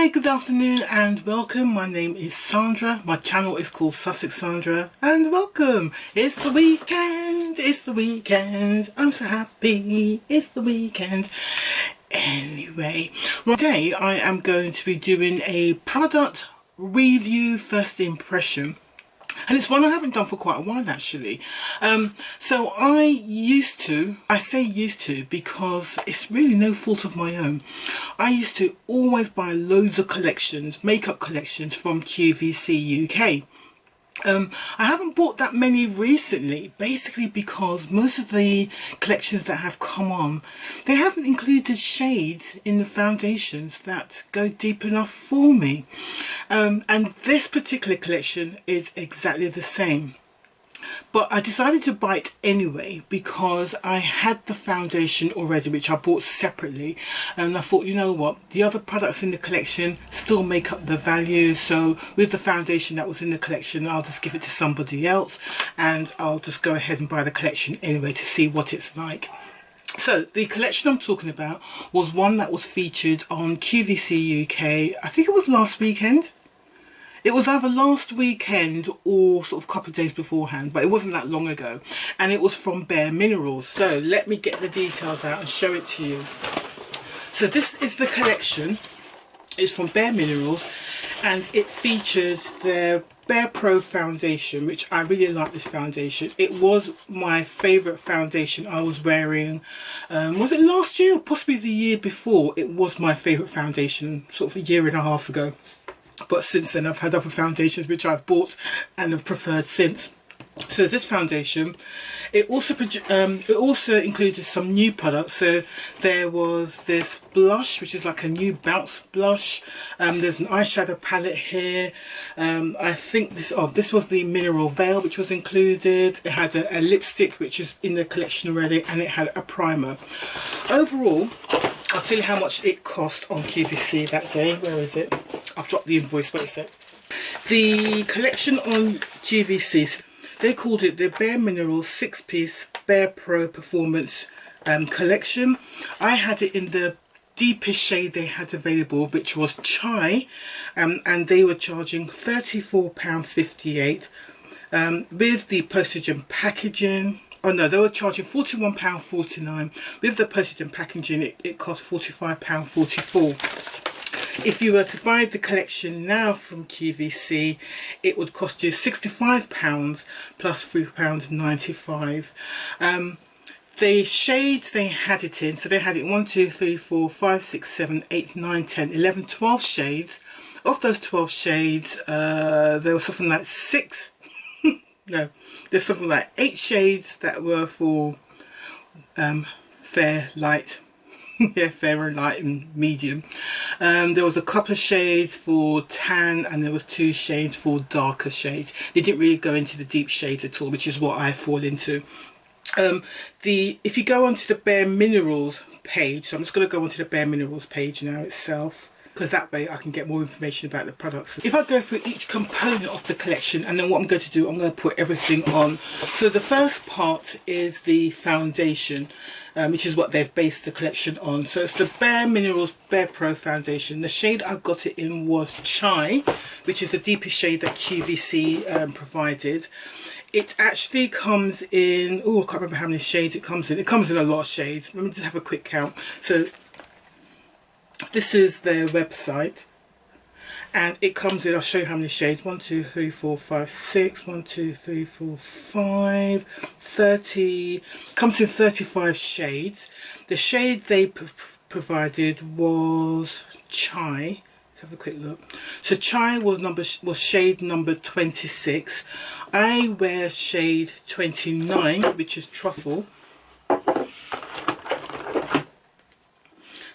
Hi, good afternoon and welcome. My name is Sandra. My channel is called Sussex Sandra and welcome. It's the weekend. It's the weekend. I'm so happy. It's the weekend. Anyway, today I am going to be doing a product review first impression. And it's one I haven't done for quite a while actually. So I say used to because it's really no fault of my own. I used to always buy loads of collections, makeup collections from QVC UK. I haven't bought that many recently, basically because most of the collections that have come on, they haven't included shades in the foundations that go deep enough for me. And this particular collection is exactly the same. But I decided to buy it anyway because I had the foundation already, which I bought separately, and I thought, you know what, the other products in the collection still make up the value, so with the foundation that was in the collection I'll just give it to somebody else and I'll just go ahead and buy the collection anyway to see what it's like. So the collection I'm talking about was one that was featured on QVC UK, I think it was last weekend. It was either last weekend or sort of a couple of days beforehand, but it wasn't that long ago. And it was from Bareminerals. So let me get the details out and show it to you. So this is the collection. It's from Bareminerals and it featured their Bare Pro foundation, which I really like this foundation. It was my favourite foundation I was wearing, was it last year or possibly the year before? It was my favourite foundation sort of a year and a half ago. But since then I've had other foundations which I've bought and have preferred since. So this foundation, it also included some new products. So there was this blush, which is like a new bounce blush. There's an eyeshadow palette here. I think this was the mineral veil which was included. It had a lipstick which is in the collection already, and it had a primer. Overall, I'll tell you how much it cost on QVC that day. Where is it? I've dropped the invoice, wait a sec. The collection on QVC, they called it the Bareminerals 6-piece Bare Pro Performance collection. I had it in the deepest shade they had available, which was Chai, and they were charging £34.58 with the postage and packaging. Oh no, they were charging £41.49. With the postage and packaging, it cost £45.44. If you were to buy the collection now from QVC, it would cost you £65 plus £3.95. The shades they had it in, so they had it 1, 2, 3, 4, 5, 6, 7, 8, 9, 10, 11, 12 shades. Of those 12 shades, there was something like there's something like 8 shades that were for fair, light, yeah, fair and light and medium. There was a couple of shades for tan and there was 2 shades for darker shades. They didn't really go into the deep shades at all, which is what I fall into. If you go onto the Bareminerals page, so I'm just going to go onto the Bareminerals page now itself, because that way I can get more information about the products. If I go through each component of the collection, and then what I'm going to do, I'm going to put everything on. So the first part is the foundation, which is what they've based the collection on. So it's the Bareminerals Bare Pro foundation. The shade I got it in was Chai, which is the deepest shade that QVC provided. It actually comes in, oh, I can't remember how many shades it comes in. It comes in a lot of shades. Let me just have a quick count. So this is their website, and it comes in, I'll show you how many shades, 1, 2, 3, 4, 5, 6, 1, 2, 3, 4, 5, 30, comes in 35 shades. The shade they provided was Chai. Let's have a quick look. So Chai was shade number 26. I wear shade 29, which is Truffle.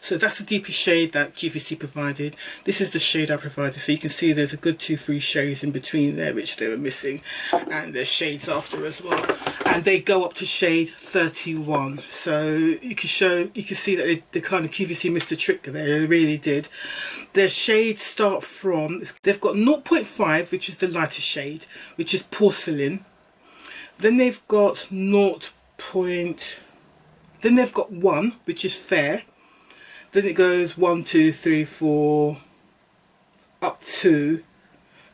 So that's the deepest shade that QVC provided. This is the shade I provided. So you can see there's a good 2-3 shades in between there, which they were missing. And there's shades after as well. And they go up to shade 31. So you can see that they kind of QVC missed a trick there. They really did. Their shades start from, they've got 0.5, which is the lighter shade, which is Porcelain. Then they've got then they've got 1, which is Fair. Then it goes 1, 2, 3, 4, up to,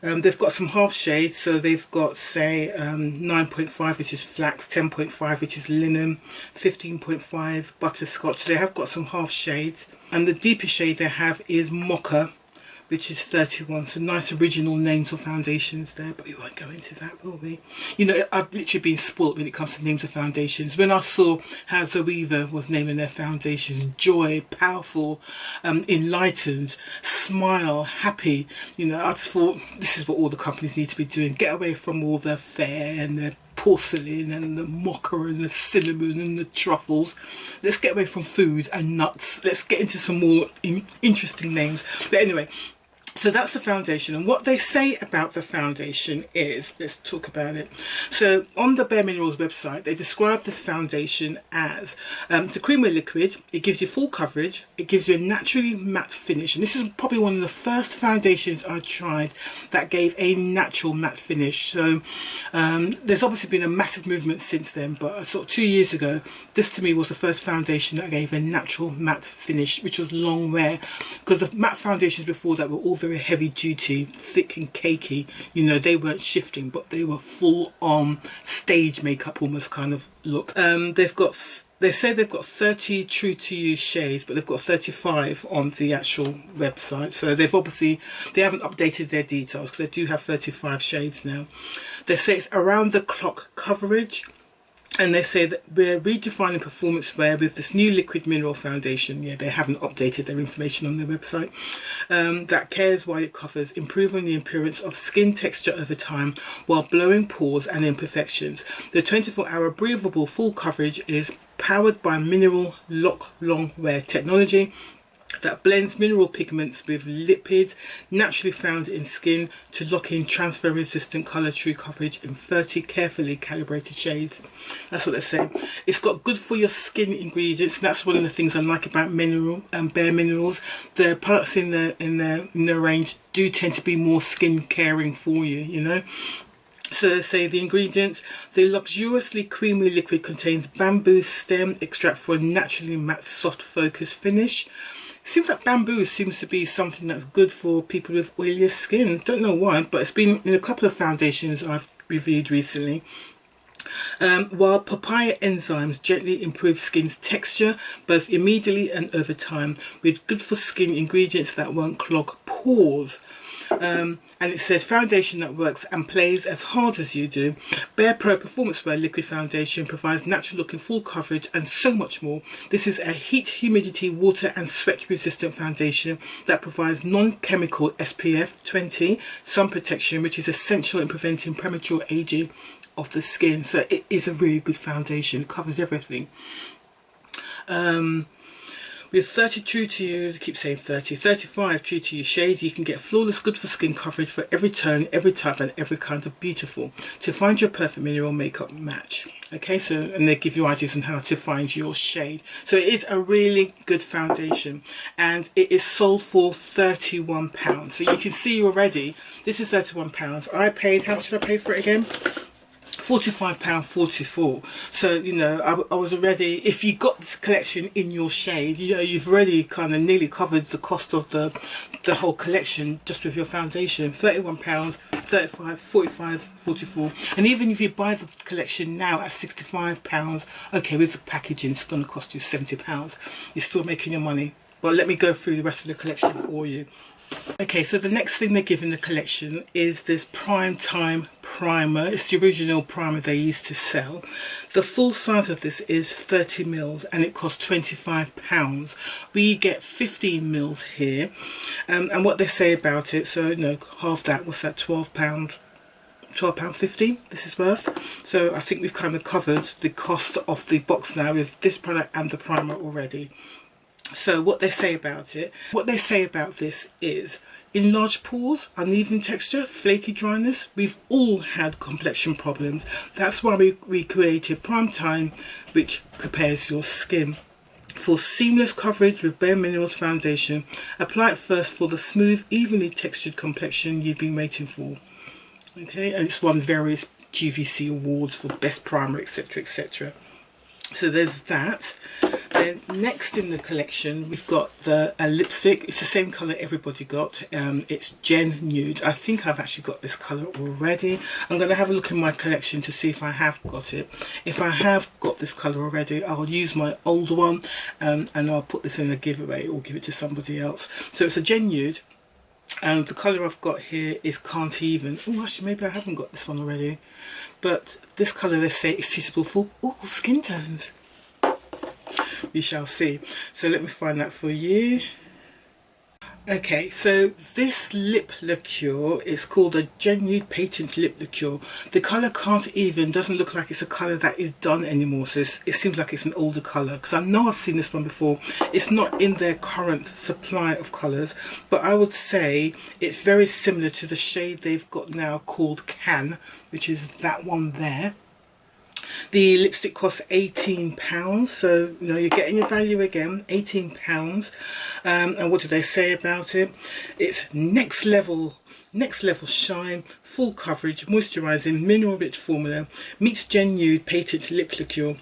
they've got some half shades, so they've got, say, 9.5, which is flax, 10.5, which is linen, 15.5 butterscotch. They have got some half shades, and the deepest shade they have is mocha, which is 31. So nice original names of foundations there, but we won't go into that, will we? You know, I've literally been spoilt when it comes to names of foundations. When I saw how Zoeva was naming their foundations, Joy, Powerful, Enlightened, Smile, Happy, you know, I just thought this is what all the companies need to be doing. Get away from all the fair and the porcelain and the mocha and the cinnamon and the truffles. Let's get away from food and nuts. Let's get into some more interesting names. But anyway, so that's the foundation, and what they say about the foundation is, let's talk about it. So on the Bareminerals website, they describe this foundation as it's a creamy liquid. It gives you full coverage. It gives you a naturally matte finish, and this is probably one of the first foundations I tried that gave a natural matte finish. So there's obviously been a massive movement since then, but sort of 2 years ago, this to me was the first foundation that gave a natural matte finish, which was long wear, because the matte foundations before that were all very heavy duty, thick and cakey. You know, they weren't shifting, but they were full on stage makeup almost kind of look. They say they've got 30 true to you shades, but they've got 35 on the actual website. So they haven't updated their details, because they do have 35 shades now. They say it's around the clock coverage. And they say that we're redefining performance wear with this new liquid mineral foundation. Yeah, they haven't updated their information on their website. That cares while it covers, improving the appearance of skin texture over time while blurring pores and imperfections. The 24-hour breathable full coverage is powered by mineral lock long wear technology that blends mineral pigments with lipids naturally found in skin to lock in transfer resistant colour true coverage in 30 carefully calibrated shades. That's what they say. It's got good for your skin ingredients, and that's one of the things I like about Bareminerals. The products in their range do tend to be more skin caring for you, you know. So they say the ingredients: the luxuriously creamy liquid contains bamboo stem extract for a naturally matte soft focus finish. Seems like bamboo seems to be something that's good for people with oilier skin. Don't know why, but it's been in a couple of foundations I've reviewed recently. While papaya enzymes gently improve skin's texture both immediately and over time, with good for skin ingredients that won't clog pores. And it says foundation that works and plays as hard as you do. Bare Pro Performance Wear Liquid Foundation provides natural looking full coverage and so much more. This is a heat, humidity, water and sweat resistant foundation that provides non-chemical SPF 20 sun protection, which is essential in preventing premature aging of the skin. So it is a really good foundation. It covers everything. With 30 true to you, I keep saying 30, 35 true to you shades, you can get flawless, good for skin coverage for every tone, every type and every kind of beautiful, to find your perfect mineral makeup match. Okay, so, and they give you ideas on how to find your shade. So it is a really good foundation, and it is sold for £31. So you can see already, this is £31. I paid, how much did I pay for it again? £45.44. So, you know, I was already, if you got this collection in your shade, you know, you've already kind of nearly covered the cost of the whole collection just with your foundation. £31, 35, 45, 44. And even if you buy the collection now at £65, okay, with the packaging it's going to cost you £70. You're still making your money. But let me go through the rest of the collection for you. Okay, so the next thing they give in the collection is this Prime Time primer. It's the original primer they used to sell. The full size of this is 30 mils and it costs £25. We get 15 mils here, and what they say about it, so you know, half that, what's that, £12.50 this is worth. So I think we've kind of covered the cost of the box now with this product and the primer already. So what they say about it, what they say about this is enlarged pores, uneven texture, flaky dryness. We've all had complexion problems. That's why we created Prime Time, which prepares your skin for seamless coverage with Bareminerals foundation. Apply it first for the smooth, evenly textured complexion you've been waiting for. Okay, and it's won various QVC awards for best primer, etc, etc. So there's that. Then next in the collection, we've got the lipstick. It's the same colour everybody got. It's Gen Nude. I think I've actually got this colour already. I'm going to have a look in my collection to see if I have got it. If I have got this colour already, I'll use my old one and I'll put this in a giveaway or give it to somebody else. So it's a Gen Nude. And the colour I've got here is Can't Even. Oh, actually, maybe I haven't got this one already. But this colour, they say, is suitable for all skin tones. We shall see. So let me find that for you. Okay, so this lip liqueur is called a Gen Nude Patent Lip Liqueur. The colour Can't Even doesn't look like it's a colour that is done anymore, so it seems like it's an older colour, because I know I've seen this one before. It's not in their current supply of colours, but I would say it's very similar to the shade they've got now called Can, which is that one there. The lipstick costs £18, so you know you're getting your value again. £18. And what do they say about it? It's next level shine, full coverage, moisturising, mineral rich formula. Meet Gen Nude Patent Lip Liqueur.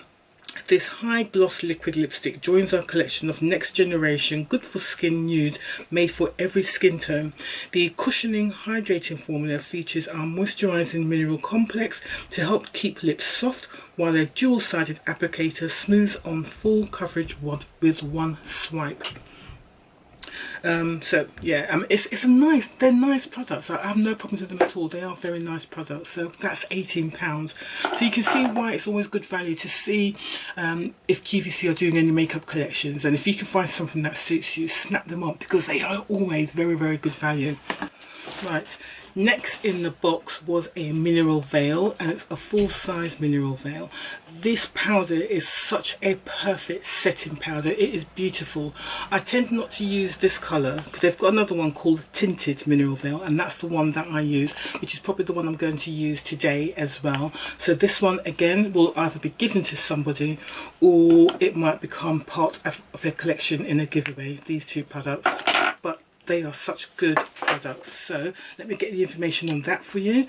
This high gloss liquid lipstick joins our collection of next generation good for skin nude made for every skin tone. The cushioning hydrating formula features our moisturising mineral complex to help keep lips soft, while a dual-sided applicator smooths on full coverage with one swipe. So yeah, they're nice products. I have no problems with them at all. They are very nice products. So that's £18. So you can see why it's always good value to see if QVC are doing any makeup collections, and if you can find something that suits you, snap them up, because they are always very, very good value. Right, next in the box was a mineral veil, and it's a full-size mineral veil. This powder is such a perfect setting powder. It is beautiful. I tend not to use this colour because they've got another one called Tinted Mineral Veil, and that's the one that I use, which is probably the one I'm going to use today as well. So this one again will either be given to somebody or it might become part of their collection in a giveaway, these two products. But they are such good products. So let me get the information on that for you.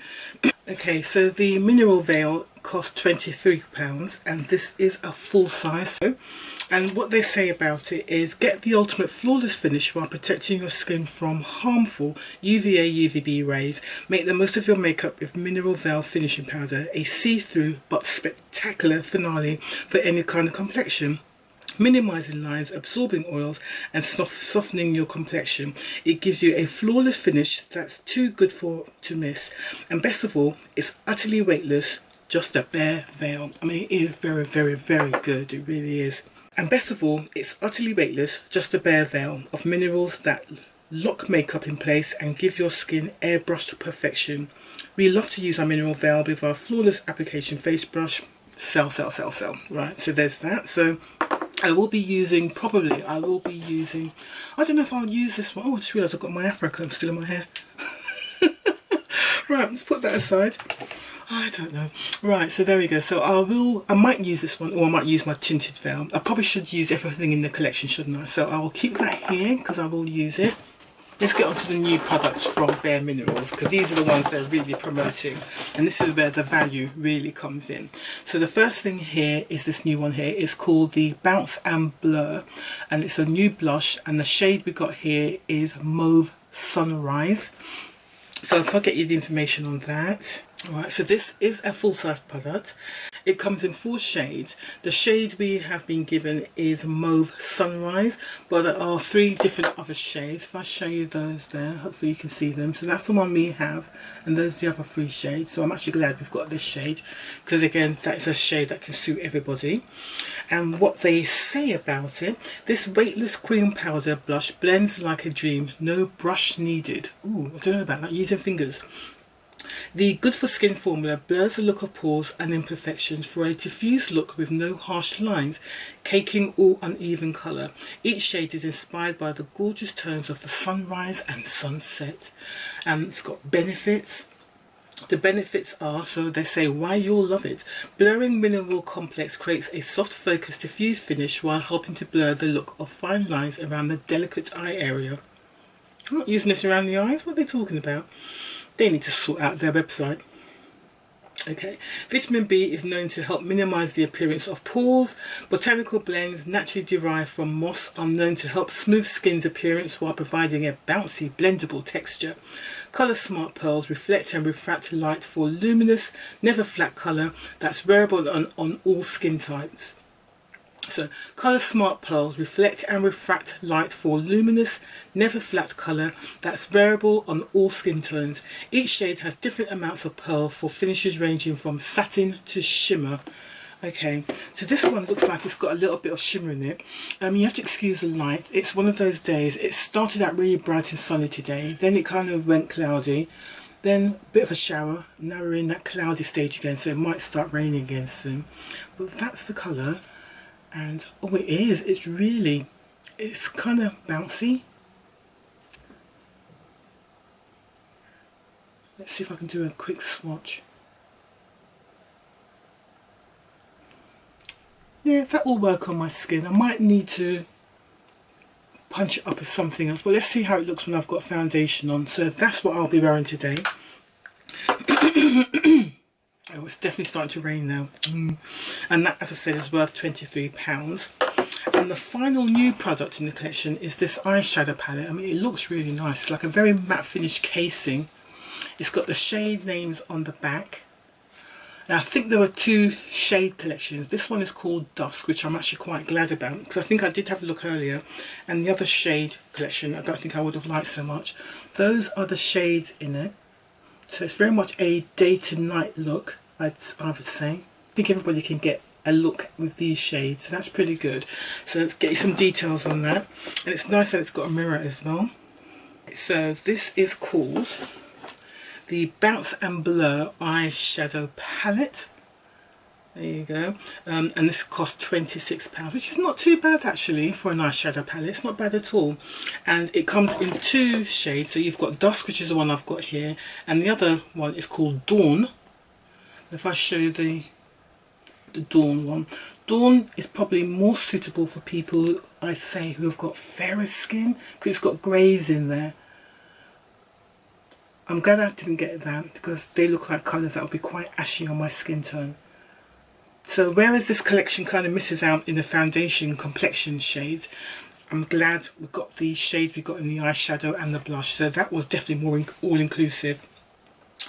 Okay, so the mineral veil costs £23, and this is a full size. And what they say about it is get the ultimate flawless finish while protecting your skin from harmful UVA UVB rays. Make the most of your makeup with mineral veil finishing powder, a see-through but spectacular finale for any kind of complexion. Minimizing lines, absorbing oils and softening your complexion. It gives you a flawless finish that's too good to miss. And best of all, it's utterly weightless, just a bare veil. I mean, it is very, very, very good. It really is. And best of all, it's utterly weightless, just a bare veil of minerals that lock makeup in place and give your skin airbrushed perfection. We love to use our mineral veil with our flawless application face brush. Sell. Right, so there's that. So I will be using, I don't know if I'll use this one. Oh, I just realised I've got my Afro comb still in my hair. Right, let's put that aside. I don't know. Right, so there we go. So I might use this one, or I might use my tinted veil. I probably should use everything in the collection, shouldn't I? So I will keep that here because I will use it. Let's get on to the new products from Bareminerals, because these are the ones they're really promoting, and this is where the value really comes in. So the first thing here is this new one here. It's called the Bounce and Blur, and it's a new blush, and the shade we got here is Mauve Sunrise. So if I get you the information on that. Alright, so this is a full-size product. It comes in 4 shades. The shade we have been given is Mauve Sunrise, but there are 3 different other shades. If I show you those there, hopefully you can see them. So that's the one we have, and those are the other 3 shades. So I'm actually glad we've got this shade, because again, that is a shade that can suit everybody. And what they say about it, this weightless cream powder blush blends like a dream, no brush needed. Ooh, I don't know about that, using fingers. The good for skin formula blurs the look of pores and imperfections for a diffused look with no harsh lines, caking all uneven colour. Each shade is inspired by the gorgeous tones of the sunrise and sunset. And it's got benefits. The benefits are, so they say, why you'll love it. Blurring mineral complex creates a soft focused diffused finish while helping to blur the look of fine lines around the delicate eye area. I'm not using this around the eyes. What are they talking about? They need to sort out their website. Okay, vitamin B is known to help minimise the appearance of pores. Botanical blends naturally derived from moss are known to help smooth skin's appearance while providing a bouncy, blendable texture. Colour Smart Pearls reflect and refract light for luminous, never flat colour that's wearable on all skin types. So, Colour Smart Pearls reflect and refract light for luminous, never flat colour that's variable on all skin tones. Each shade has different amounts of pearl for finishes ranging from satin to shimmer. Okay, so this one looks like it's got a little bit of shimmer in it. You have to excuse the light. It's one of those days. It started out really bright and sunny today. Then it kind of went cloudy. Then a bit of a shower. Now we're in that cloudy stage again, so it might start raining again soon. But that's the colour. And oh, it is, it's kind of bouncy. Let's see if I can do a quick swatch. Yeah, that will work on my skin. I might need to punch it up with something else, but let's see how it looks when I've got foundation on. So that's what I'll be wearing today. Oh, it's definitely starting to rain now. And that, as I said, is worth £23. And the final new product in the collection is this eyeshadow palette. I mean, it looks really nice. It's like a very matte finish casing. It's got the shade names on the back. Now, I think there were two shade collections. This one is called Dusk, which I'm actually quite glad about, because I think I did have a look earlier. And the other shade collection, I don't think I would have liked so much. Those are the shades in it. So it's very much a day to night look, I would say. I think everybody can get a look with these shades, so that's pretty good. So let's get you some details on that. And it's nice that it's got a mirror as well. So this is called the Bounce and Blur Eyeshadow Palette. There you go. And this costs £26, which is not too bad actually for an eyeshadow palette. It's not bad at all. And it comes in two shades. So you've got Dusk, which is the one I've got here, and the other one is called Dawn. If I show you the Dawn one. Dawn is probably more suitable for people, I'd say, who have got fairer skin, because it's got greys in there. I'm glad I didn't get that, because they look like colours that would be quite ashy on my skin tone. So whereas this collection kind of misses out in the foundation complexion shades, I'm glad we've got the shades we got in the eyeshadow and the blush. So that was definitely more all-inclusive.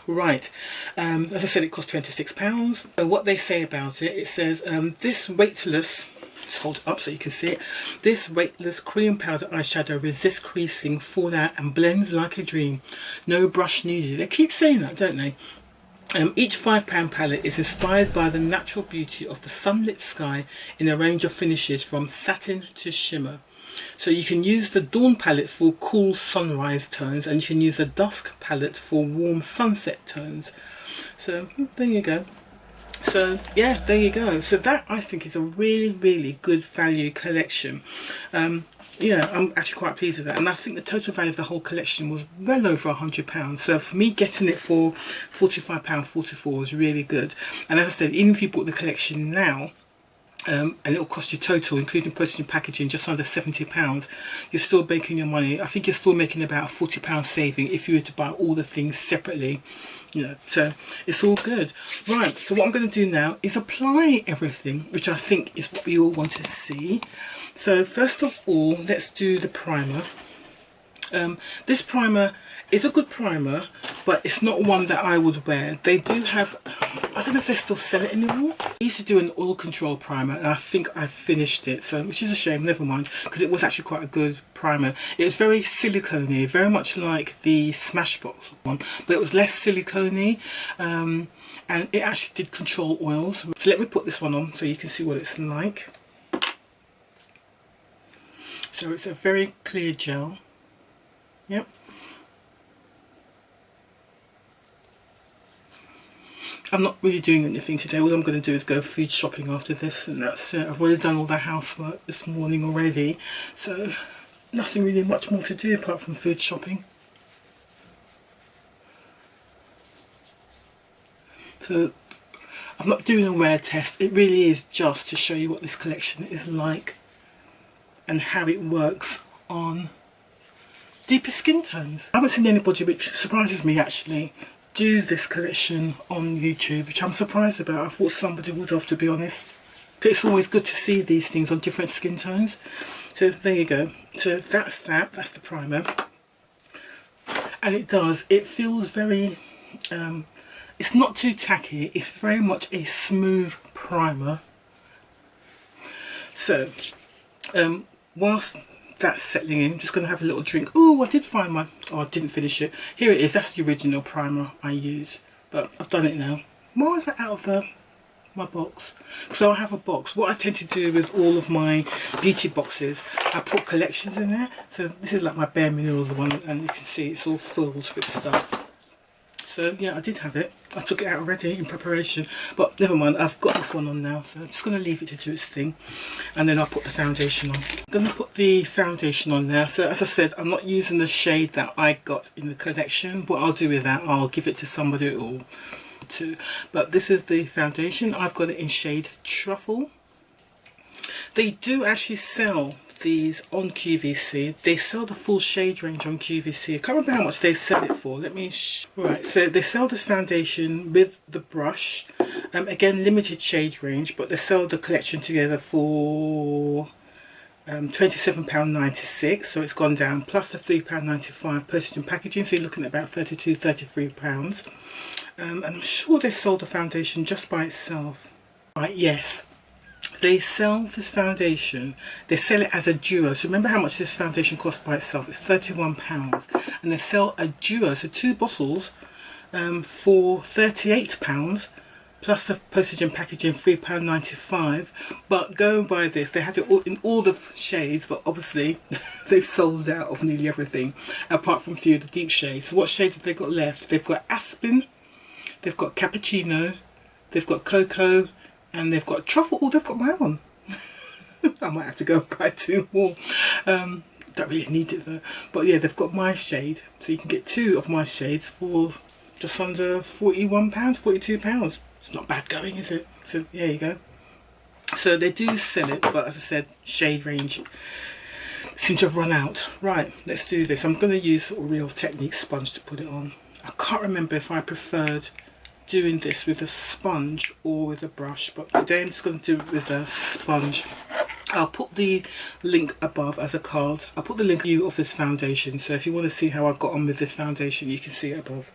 Right, as I said, it cost £26. So what they say about it, it says this weightless, let's hold it up so you can see it, this weightless cream powder eyeshadow resists creasing, fallout and blends like a dream. No brush needed. They keep saying that, don't they? Each £5 palette is inspired by the natural beauty of the sunlit sky in a range of finishes from satin to shimmer. So you can use the Dawn palette for cool sunrise tones, and you can use the Dusk palette for warm sunset tones. So there you go. So yeah, there you go. So that, I think, is a really good value collection. Yeah, I'm actually quite pleased with that, and I think the total value of the whole collection was well over £100. So for me, getting it for £45.44 was really good. And as I said, even if you bought the collection now, and it'll cost you total, including postage and packaging, just under £70, you're still making your money. I think you're still making about a £40 saving if you were to buy all the things separately, you know, so it's all good. Right, so what I'm going to do now is apply everything, which I think is what we all want to see. So first of all, let's do the primer. This primer is a good primer, but it's not one that I would wear. They do have, I don't know if they still sell it anymore. I used to do an oil control primer, and I think I finished it, so which is a shame, never mind, because it was actually quite a good primer. It was very silicone-y, very much like the Smashbox one, but it was less silicone-y, and it actually did control oils. So let me put this one on so you can see what it's like. So it's a very clear gel. Yep. I'm not really doing anything today. All I'm going to do is go food shopping after this, and that's it. I've already done all the housework this morning already, so nothing really much more to do apart from food shopping. So I'm not doing a wear test. It really is just to show you what this collection is like and how it works on deeper skin tones. I haven't seen anybody, which surprises me actually, do this collection on YouTube, which I'm surprised about. I thought somebody would have, to be honest. It's always good to see these things on different skin tones. So there you go. So that's that's the primer. And it feels very, it's not too tacky, it's very much a smooth primer. So, whilst that's settling in, I'm just going to have a little drink. Oh, I did find my, oh, I didn't finish it. Here it is, that's the original primer I use, but I've done it now. Why is that out of my box? So I have a box. What I tend to do with all of my beauty boxes, I put collections in there. So this is like my Bareminerals one, and you can see it's all filled with stuff. So yeah, I did have it. I took it out already in preparation, but never mind, I've got this one on now, so I'm just going to leave it to do its thing, and then I'll put the foundation on. I'm going to put the foundation on now. So as I said, I'm not using the shade that I got in the collection. What I'll do with that, I'll give it to somebody or two. But this is the foundation. I've got it in shade Truffle. They do actually sell these on QVC. They sell the full shade range on QVC. I can't remember how much they sell it for. Let me right, so they sell this foundation with the brush, again limited shade range, but they sell the collection together for £27.96, so it's gone down, plus the £3.95 postage and packaging, so you're looking at about £32–33. And I'm sure they sold the foundation just by itself. Right, yes, they sell this foundation, they sell it as a duo. So remember how much this foundation costs by itself, it's £31, and they sell a duo, so 2 bottles for £38, plus the postage and packaging £3.95. But go and buy this. They had it all in all the shades, but obviously they've sold out of nearly everything apart from a few of the deep shades. So what shades have they got left? They've got Aspen, they've got Cappuccino, they've got Cocoa, and they've got Truffle. Oh, they've got my one. I might have to go and buy 2 more. Don't really need it though. But yeah, they've got my shade, so you can get 2 of my shades for just under £41, £42. It's not bad going, is it? So there you go. So they do sell it, but as I said, shade range seem to have run out. Right, let's do this. I'm going to use a Real Technique sponge to put it on. I can't remember if I preferred doing this with a sponge or with a brush, but today I'm just going to do it with a sponge. I'll put the link above as a card. I'll put the link view of this foundation, so if you want to see how I got on with this foundation, you can see it above.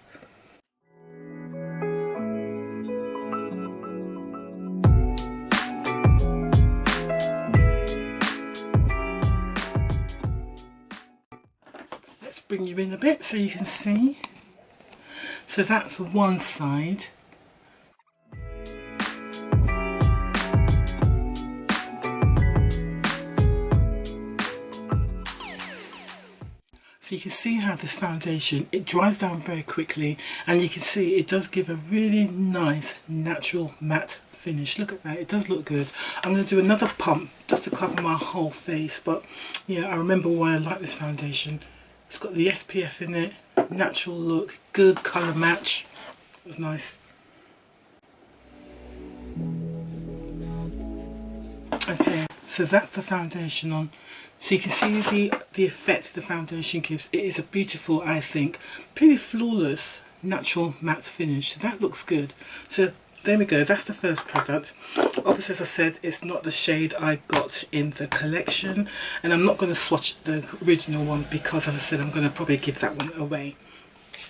Let's bring you in a bit so you can see. So that's one side. So you can see how this foundation, it dries down very quickly, and you can see it does give a really nice natural matte finish. Look at that, it does look good. I'm going to do another pump just to cover my whole face, but yeah, I remember why I like this foundation. It's got the SPF in it, natural look, good colour match. It was nice. Okay, so that's the foundation on. So you can see the effect the foundation gives. It is a beautiful, I think, pretty flawless natural matte finish. So that looks good. So there we go, that's the first product. Obviously, as I said, it's not the shade I got in the collection, and I'm not going to swatch the original one because, as I said, I'm going to probably give that one away.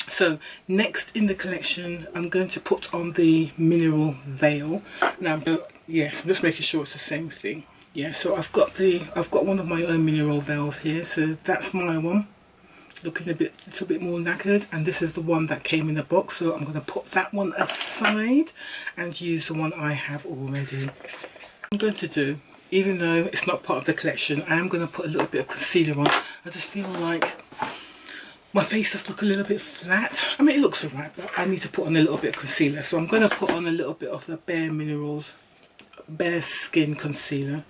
So next in the collection, I'm going to put on the Mineral Veil. Now, yes, I'm just making sure it's the same thing. Yeah, so I've got one of my own Mineral Veils here, so that's my one. Looking a little bit more knackered, and this is the one that came in the box, so I'm going to put that one aside and use the one I have already. I'm going to do, even though it's not part of the collection, I am going to put a little bit of concealer on. I just feel like my face does look a little bit flat. I mean, it looks alright, but I need to put on a little bit of concealer, so I'm going to put on a little bit of the Bareminerals Bare Skin Concealer.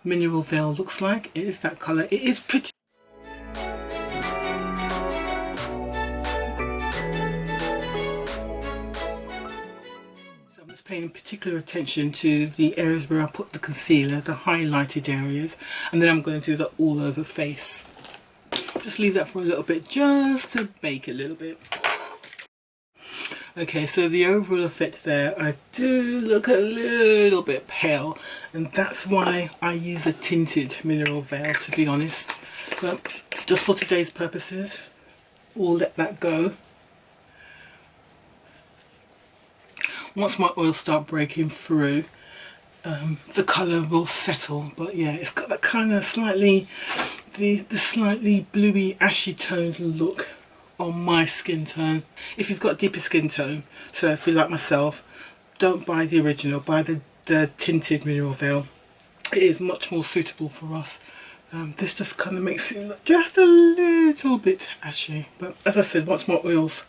Mineral Veil looks like. It is that colour. It is pretty. So I'm just paying particular attention to the areas where I put the concealer, the highlighted areas, and then I'm going to do the all over face. Just leave that for a little bit, just to bake a little bit. Okay, so the overall effect there, I do look a little bit pale, and that's why I use a tinted mineral veil, to be honest. But just for today's purposes, we'll let that go. Once my oils start breaking through, the colour will settle. But yeah, it's got that kind of slightly, the slightly bluey, ashy toned look on my skin tone. If you've got deeper skin tone, so if you're like myself, don't buy the original, buy the tinted mineral veil. It is much more suitable for us. This just kind of makes it look just a little bit ashy. But as I said, once my oils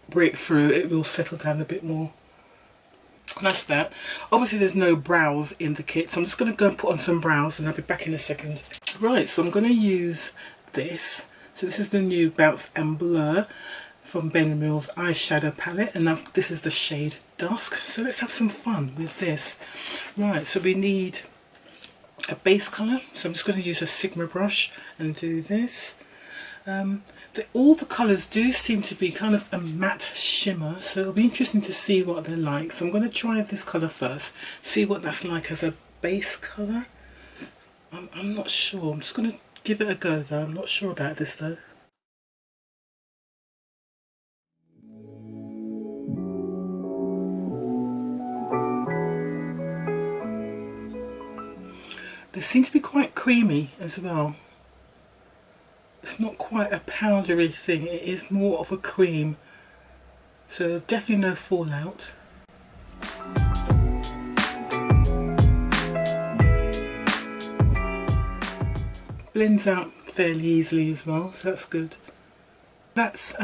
break through, it will settle down a bit more. And that's that. Obviously there's no brows in the kit, so I'm just going to go and put on some brows and I'll be back in a second. Right, so I'm going to use this. So this is the new Bounce and Blur from Bareminerals eyeshadow palette, and now this is the shade Dusk. So let's have some fun with this. Right, so we need a base colour, so I'm just going to use a Sigma brush and do this. All the colours do seem to be kind of a matte shimmer, so it'll be interesting to see what they're like. So I'm going to try this colour first, see what that's like as a base colour. I'm not sure, I'm just going to give it a go though, I'm not sure about this though. They seem to be quite creamy as well. It's not quite a powdery thing, it is more of a cream. So definitely no fallout. Blends out fairly easily as well, so that's good. That's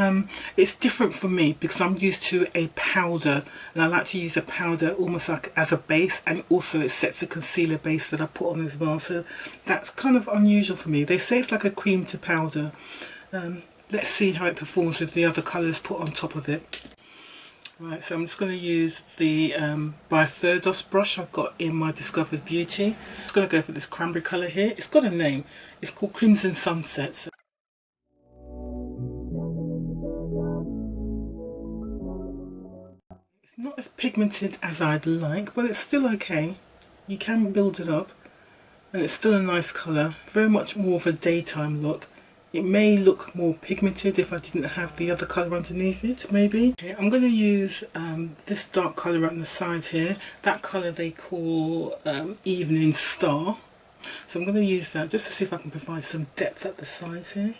it's different for me because I'm used to a powder, and I like to use a powder almost like as a base, and also it sets the concealer base that I put on as well, so that's kind of unusual for me. They say it's like a cream to powder. Let's see how it performs with the other colours put on top of it. Right, so I'm just going to use the by FABFITFUN brush I've got in my Discovered Beauty. I'm just going to go for this cranberry colour here. It's got a name, it's called Crimson Sunset. It's not as pigmented as I'd like, but it's still okay. You can build it up, and it's still a nice colour. Very much more of a daytime look. It may look more pigmented if I didn't have the other colour underneath it, maybe. Okay, I'm going to use this dark colour on the sides here. That colour they call Evening Star. So I'm going to use that just to see if I can provide some depth at the sides here.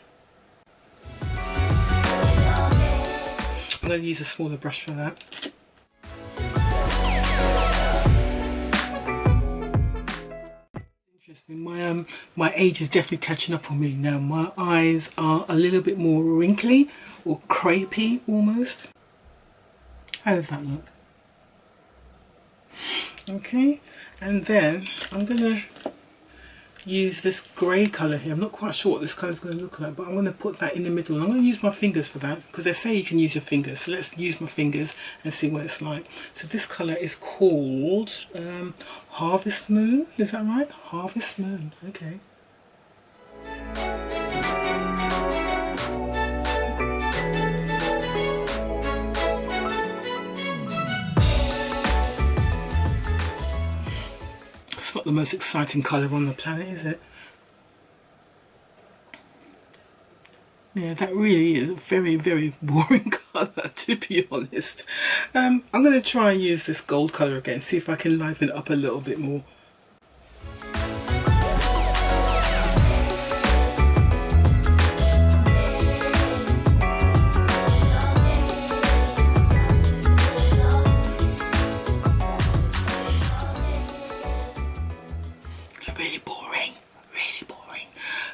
I'm going to use a smaller brush for that. Interesting, my age is definitely catching up on me now. My eyes are a little bit more wrinkly or crepey almost. How does that look? Okay, and then I'm going to use this grey colour here. I'm not quite sure what this colour is going to look like, but I'm going to put that in the middle. I'm going to use my fingers for that because they say you can use your fingers, so let's use my fingers and see what it's like. So this colour is called Harvest Moon, is that right? Harvest Moon, okay. It's not the most exciting colour on the planet, is it? Yeah, that really is a very, very boring colour, to be honest. I'm going to try and use this gold colour again, see if I can liven it up a little bit more.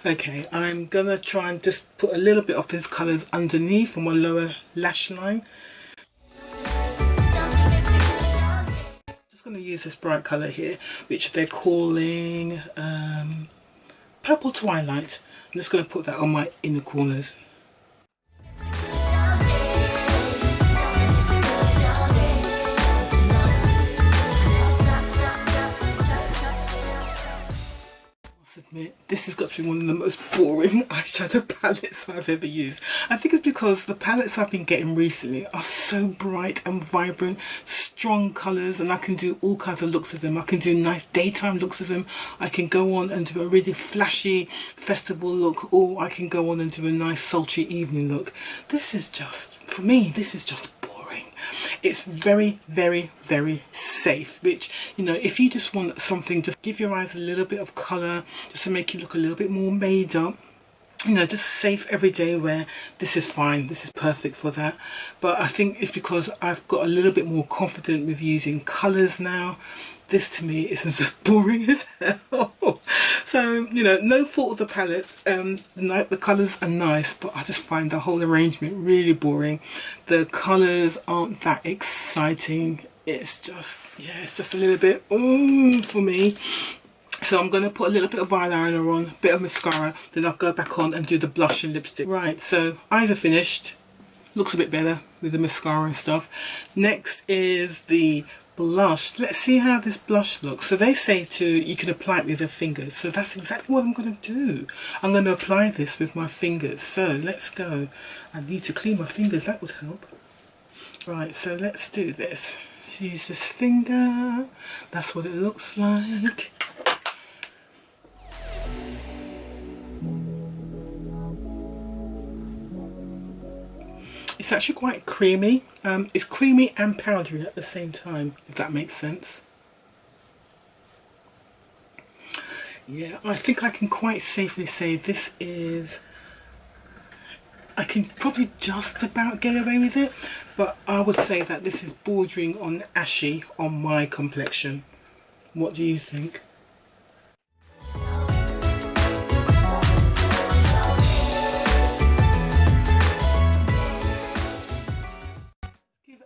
Okay, I'm gonna try and just put a little bit of these colours underneath on my lower lash line. Just gonna use this bright colour here, which they're calling Purple Twilight. I'm just gonna put that on my inner corners. admit, this has got to be one of the most boring eyeshadow palettes I've ever used. I think it's because the palettes I've been getting recently are so bright and vibrant, strong colours, and I can do all kinds of looks with them. I can do nice daytime looks with them. I can go on and do a really flashy festival look, or I can go on and do a nice sultry evening look. This is just, for me, this is just boring. It's very, very, very safe, which, you know, if you just want something, just give your eyes a little bit of colour, just to make you look a little bit more made up, you know, just safe everyday wear, this is fine, this is perfect for that. But I think it's because I've got a little bit more confident with using colours now. This to me is just boring as hell. So, you know, no fault of the palette. The colours are nice, but I just find the whole arrangement really boring. The colours aren't that exciting. It's just, yeah, it's just a little bit for me. So I'm going to put a little bit of eyeliner on, a bit of mascara, then I'll go back on and do the blush and lipstick. Right, so eyes are finished. Looks a bit better with the mascara and stuff. Next is the blush. Let's see how this blush looks. So they say you can apply it with your fingers, so that's exactly what I'm going to do. I'm going to apply this with my fingers. So let's go. I need to clean my fingers, that would help. Right, so let's do this. Use this finger. That's what it looks like. It's actually quite creamy. It's creamy and powdery at the same time, if that makes sense. Yeah, I think I can quite safely say this is... I can probably just about get away with it, but I would say that this is bordering on ashy on my complexion. What do you think?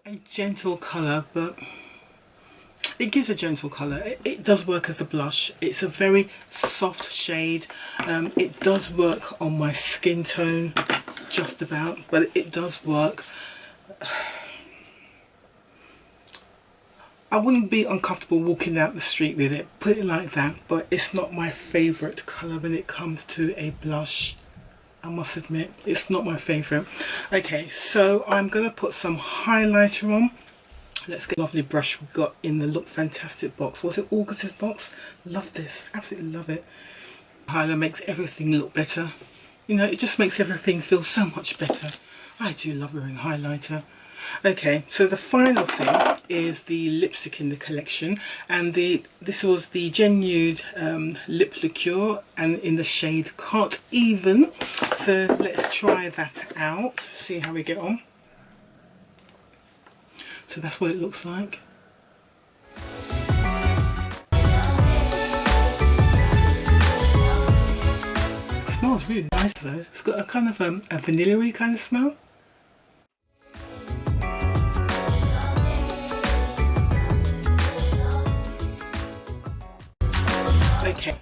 A gentle colour, but it gives a gentle colour. It does work as a blush. It's a very soft shade. It does work on my skin tone just about, but it does work. I wouldn't be uncomfortable walking out the street with it, put it like that, but it's not my favourite colour when it comes to a blush. I must admit, it's not my favourite. Okay, so I'm going to put some highlighter on. Let's get a lovely brush we got in the Lookfantastic box. Was it August's box? Love this, absolutely love it. Highlighter makes everything look better. You know, it just makes everything feel so much better. I do love wearing highlighter. Okay, so the final thing is the lipstick in the collection, and this was the Gen Nude Lip Liqueur, and in the shade Can't Even. So let's try that out, see how we get on. So that's what it looks like. It smells really nice though. It's got a kind of a vanilla-y kind of smell. Okay,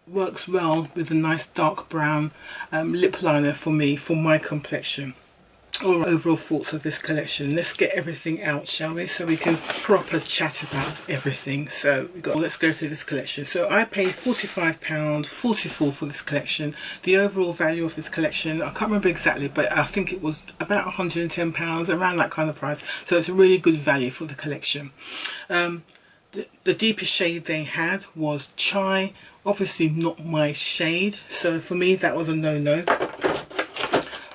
works well with a nice dark brown lip liner for me, for my complexion. All right, overall thoughts of this collection. Let's get everything out, shall we, so we can proper chat about everything. So let's go through this collection. So I paid £45.44 for this collection. The overall value of this collection, I can't remember exactly, but I think it was about £110, around that kind of price. So it's a really good value for the collection. The deepest shade they had was Chai, obviously not my shade, so for me that was a no-no.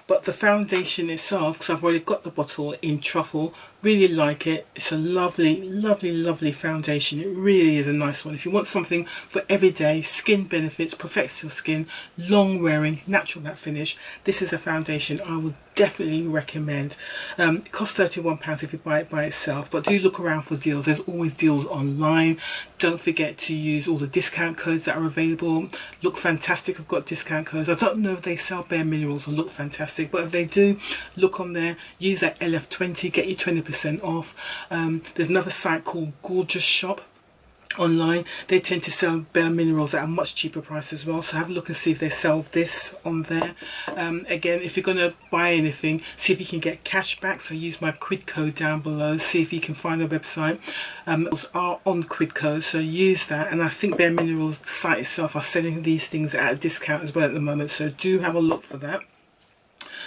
But the foundation itself, because I've already got the bottle in Truffle, really like it. It's a lovely, lovely, lovely foundation. It really is a nice one. If you want something for everyday, skin benefits, perfects your skin, long wearing, natural matte finish, this is a foundation I would definitely recommend. It costs £31 if you buy it by itself, but do look around for deals. There's always deals online. Don't forget to use all the discount codes that are available. Lookfantastic have got discount codes. I don't know if they sell Bareminerals or Lookfantastic, but if they do, look on there, use that LF20, get you 20% off. There's another site called Gorgeous Shop. online. They tend to sell Bareminerals at a much cheaper price as well, so have a look and see if they sell this on there. Again, if you're going to buy anything, see if you can get cashback, so use my quid code down below, see if you can find a website. Those are on quid code, so use that. And I think Bareminerals site itself are selling these things at a discount as well at the moment, so do have a look for that.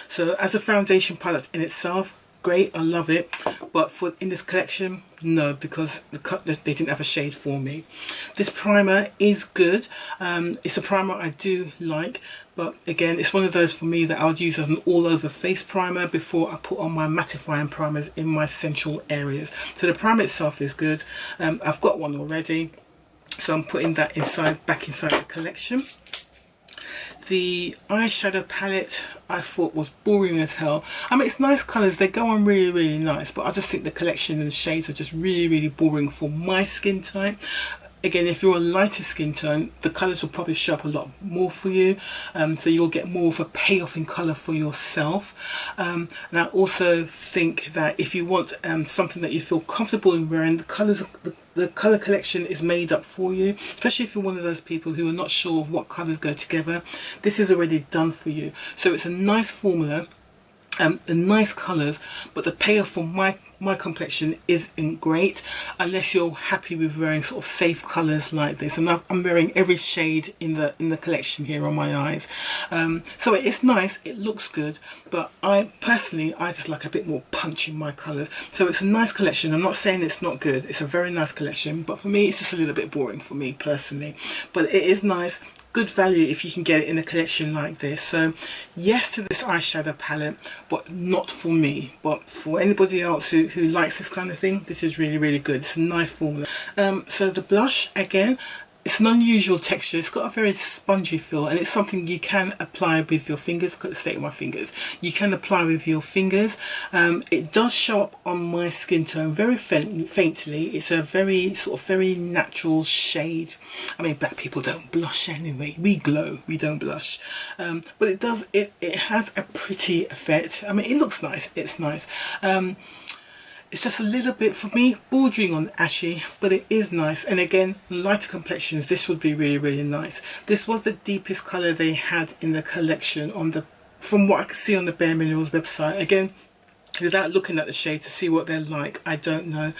So as a foundation product in itself, great, I love it, but for in this collection, no, because they didn't have a shade for me. This primer is good. It's a primer I do like, but again, it's one of those for me that I would use as an all over face primer before I put on my mattifying primers in my central areas. So the primer itself is good. I've got one already, so I'm putting that back inside the collection. The eyeshadow palette I thought was boring as hell. I mean, it's nice colours, they go on really nice, but I just think the collection and the shades are just really boring for my skin type. Again, if you're a lighter skin tone, the colours will probably show up a lot more for you, so you'll get more of a payoff in colour for yourself. And I also think that if you want something that you feel comfortable in wearing, the colour collection is made up for you, especially if you're one of those people who are not sure of what colours go together. This is already done for you. So it's a nice formula, the nice colours, but the payoff for my complexion isn't great unless you're happy with wearing sort of safe colours like this. And I'm wearing every shade in the collection here on my eyes. So it's nice, it looks good, but I just like a bit more punch in my colours. So it's a nice collection. I'm not saying it's not good, it's a very nice collection, but for me it's just a little bit boring for me personally. But it is nice. Good value if you can get it in a collection like this. So yes to this eyeshadow palette, but not for me. But for anybody else who likes this kind of thing, this is really good. It's a nice formula. So the blush, again, it's an unusual texture. It's got a very spongy feel, and it's something you can apply with your fingers. I've got the state of my fingers. You can apply with your fingers. It does show up on my skin tone very faintly. It's a very natural shade. I mean, black people don't blush anyway. We glow, we don't blush. But it has a pretty effect. I mean, it looks nice. It's nice. It's just a little bit, for me, bordering on ashy, but it is nice. And again, lighter complexions, this would be really nice. This was the deepest colour they had in the collection from what I could see on the Bareminerals website. Again, without looking at the shade to see what they're like, I don't know.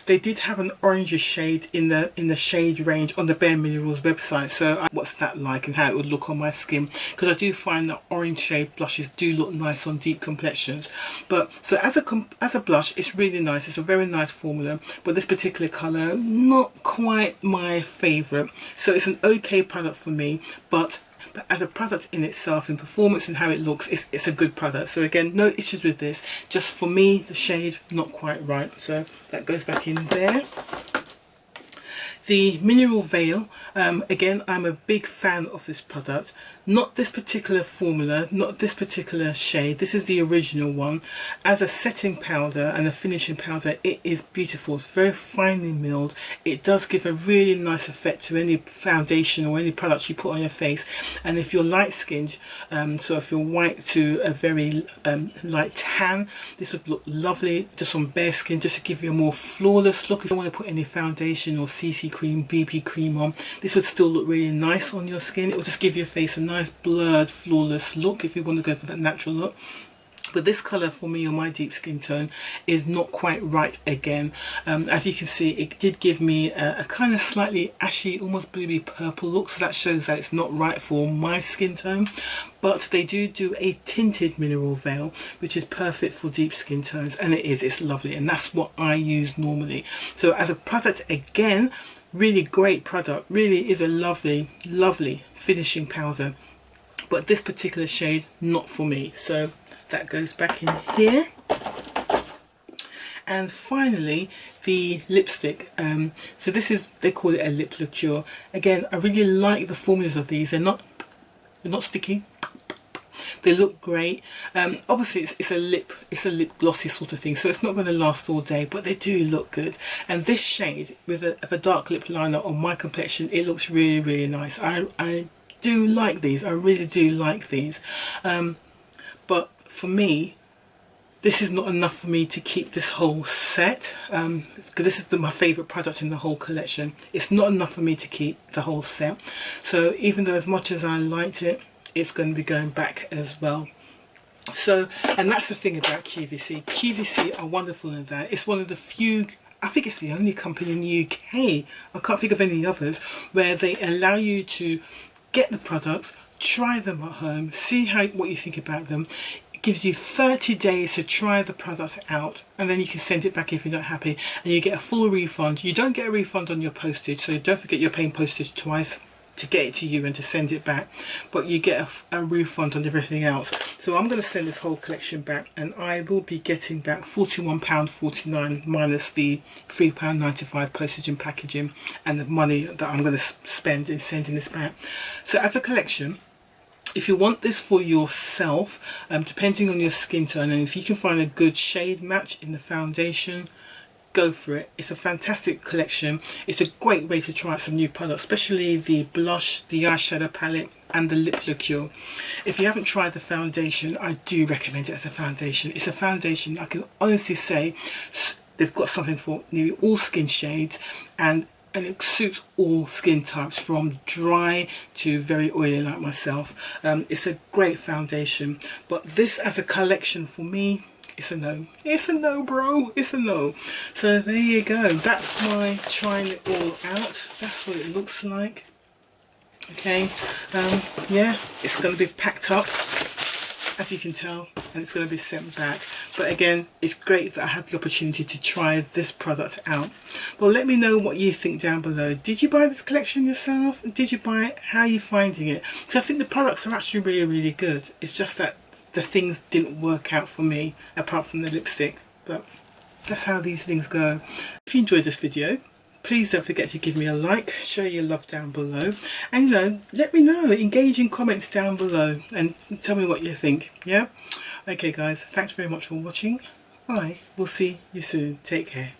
They did have an orangish shade in the shade range on the Bareminerals website, so what's that like and how it would look on my skin, because I do find that orange shade blushes do look nice on deep complexions. But so as a blush, it's really nice. It's a very nice formula, but this particular colour, not quite my favourite. So it's an okay product for me, but as a product in itself, in performance and how it looks, it's a good product. So again, no issues with this. Just for me, the shade not quite right. So that goes back in there. The Mineral Veil, again, I'm a big fan of this product. Not this particular formula, not this particular shade. This is the original one. As a setting powder and a finishing powder, it is beautiful. It's very finely milled. It does give a really nice effect to any foundation or any products you put on your face. And if you're light skinned, so if you're white to a very light tan, this would look lovely just on bare skin, just to give you a more flawless look. If you don't want to put any foundation or CC cream, BB cream on, this would still look really nice on your skin. It will just give your face a nice blurred, flawless look if you want to go for that natural look. But this colour for me on my deep skin tone is not quite right again. As you can see, it did give me a kind of slightly ashy, almost bluey purple look, so that shows that it's not right for my skin tone. But they do a tinted mineral veil, which is perfect for deep skin tones, and it's lovely, and that's what I use normally. So as a product, again, really great product, really is a lovely finishing powder, but this particular shade not for me. So that goes back in here. And finally, the lipstick. So this is, they call it a lip liqueur. Again, I really like the formulas of these. They're not sticky. They look great. Obviously it's a lip glossy sort of thing, so it's not going to last all day, but they do look good. And this shade with a dark lip liner on my complexion, it looks really nice. I do like these. I really do like these. But for me, this is not enough for me to keep this whole set, because this is my favourite product in the whole collection. It's not enough for me to keep the whole set. So even though as much as I liked it, it's going to be going back as well. So, and that's the thing about QVC. QVC are wonderful in that. It's one of the few, I think it's the only company in the UK, I can't think of any others, where they allow you to get the products, try them at home, see what you think about them. It gives you 30 days to try the product out, and then you can send it back if you're not happy, and you get a full refund. You don't get a refund on your postage, so don't forget you're paying postage twice to get it to you and to send it back, but you get a refund on everything else. So I'm going to send this whole collection back, and I will be getting back £41.49 minus the £3.95 postage and packaging and the money that I'm going to spend in sending this back. So as a collection, if you want this for yourself, depending on your skin tone, and if you can find a good shade match in the foundation, go for it. It's a fantastic collection. It's a great way to try out some new products, especially the blush, the eyeshadow palette and the lip liqueur. If you haven't tried the foundation, I do recommend it as a foundation. It's a foundation I can honestly say they've got something for nearly all skin shades, and it suits all skin types from dry to very oily like myself. It's a great foundation, but this as a collection for me, it's a no. It's a no, bro. It's a no. So there you go. That's my trying it all out. That's what it looks like. Okay. Yeah, it's going to be packed up, as you can tell, and it's going to be sent back. But again, it's great that I had the opportunity to try this product out. Well, let me know what you think down below. Did you buy this collection yourself? Did you buy it? How are you finding it? Because I think the products are actually really, really good. It's just that the things didn't work out for me, apart from the lipstick, but that's how these things go. If you enjoyed this video, please don't forget to give me a like, show your love down below, and let me know, engage in comments down below and tell me what you think. Yeah, okay guys, thanks very much for watching. Bye, we'll see you soon. Take care.